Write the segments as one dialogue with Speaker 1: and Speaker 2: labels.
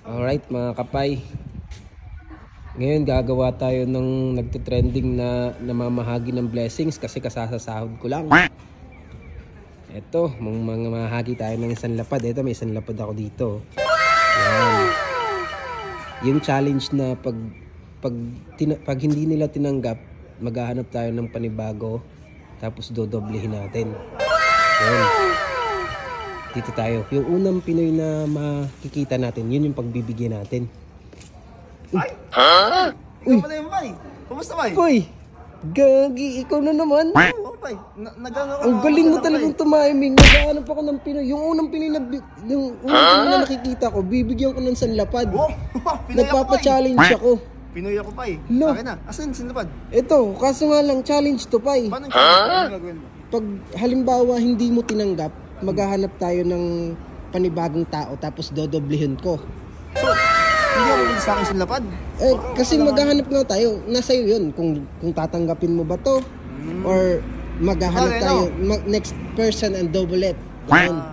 Speaker 1: Alright mga kapay, ngayon gagawa tayo ng nagtitrending na namamahagi ng blessings kasi kasasahod ko lang. Eto, mamahagi tayo ng isang lapad. Eto, may isang lapad ako dito. Yan. Yung challenge na pag hindi nila tinanggap, maghahanap tayo ng panibago tapos dodoblehin natin. Yan. Dito tayo. Yung unang Pinoy na makikita natin, yun yung pagbibigyan natin.
Speaker 2: Ay! Ha? Ikaw pala yung Bay. Kumusta, Bay?
Speaker 1: Boy! Gagi, ikaw na naman.
Speaker 2: Oo, Bay.
Speaker 1: Ang galing mo talagang tumiming. Naghahanap ako ng Pinoy. Yung unang Pinoy na nakikita ko, bibigyan ko ng sanlapad.
Speaker 2: Oh,
Speaker 1: Nagpapa-challenge ako.
Speaker 2: Pinoy ako, Bay.
Speaker 1: No.
Speaker 2: Akin na. Asan sanlapad?
Speaker 1: Ito, kaso nga lang, challenge to, Pay.
Speaker 2: Paano yung challenge? Ano gagawin mo?
Speaker 1: Pag halimbawa hindi mo tinanggap, maghahanap tayo ng panibagong tao tapos dodoblehin ko.
Speaker 2: So, hindi ako sa akin sanlapad?
Speaker 1: Kasi maghahanap nga tayo. Nasa iyo yun. Kung tatanggapin mo ba to or maghahanap tayo. Next person and double it. Ano?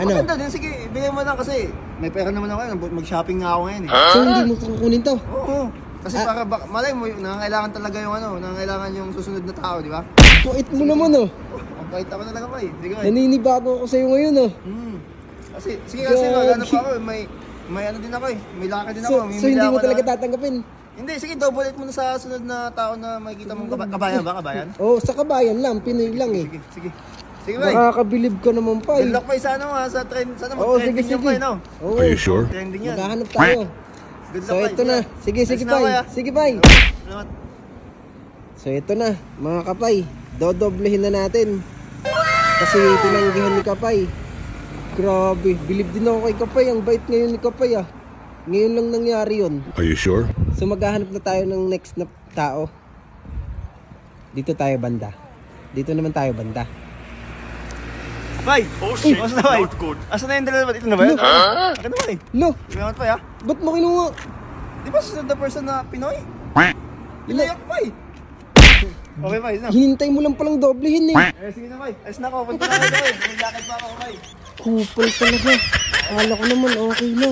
Speaker 2: Maganda din. Sige, bigay mo lang kasi may pera naman ako. Mag-shopping nga ako ngayon eh.
Speaker 1: So hindi mo kukunin to?
Speaker 2: Oo. Kasi para malay mo, nangangailangan talaga yung nangangailangan yung susunod na tao, di ba?
Speaker 1: Kuit mo naman
Speaker 2: Ang bait ako talaga pa eh. Sige,
Speaker 1: naninibago ako sa'yo ngayon
Speaker 2: Kasi, maghanap ako may ano din ako eh. May laki din ako.
Speaker 1: So hindi mo talaga tatanggapin?
Speaker 2: Hindi, sige, double it mo na sa sunod na tao na makikita mong kabayan ba? Kabayan?
Speaker 1: Oo, sa kabayan lang. Pinoy lang eh.
Speaker 2: Sige. Sige, Bay.
Speaker 1: Makakabilib ka naman pa eh.
Speaker 2: Good luck pa sa trend. Sana mag-trending yung Bay, no?
Speaker 1: Oo.
Speaker 3: Are you sure?
Speaker 2: Trending yan.
Speaker 1: Maghahanap tayo.
Speaker 2: So
Speaker 1: ito na. Sige, Bay. Sige, Bay.
Speaker 2: Salamat.
Speaker 1: So ito na, mga kapay. Dodoblehin na natin. Kasi tinanggihan ni Kapay. Grabe, bilib din ako kay Kapay. Ang bait ngayon ni Kapay ah. Ngayon lang nangyari yun.
Speaker 3: Are you sure?
Speaker 1: So maghahanap na tayo ng next na tao. Dito tayo banda. Dito naman tayo banda.
Speaker 2: Bay! Oh shit, not good. Asan na yung dalawa? Ito na ba yun? Akin naman eh.
Speaker 1: Lo!
Speaker 2: Salamat pa ya.
Speaker 1: Ba't mo kinuha?
Speaker 2: Di ba susunod na person na Pinoy? Ilayak pa eh. Okay, Bay.
Speaker 1: Hinintay mo lang palang doblehin eh.
Speaker 2: Sige na, Bay. Alis na ako. Punta na ako, Bay. May lakad pa ako, Bay.
Speaker 1: Kupal talaga. Akala ko naman okay na.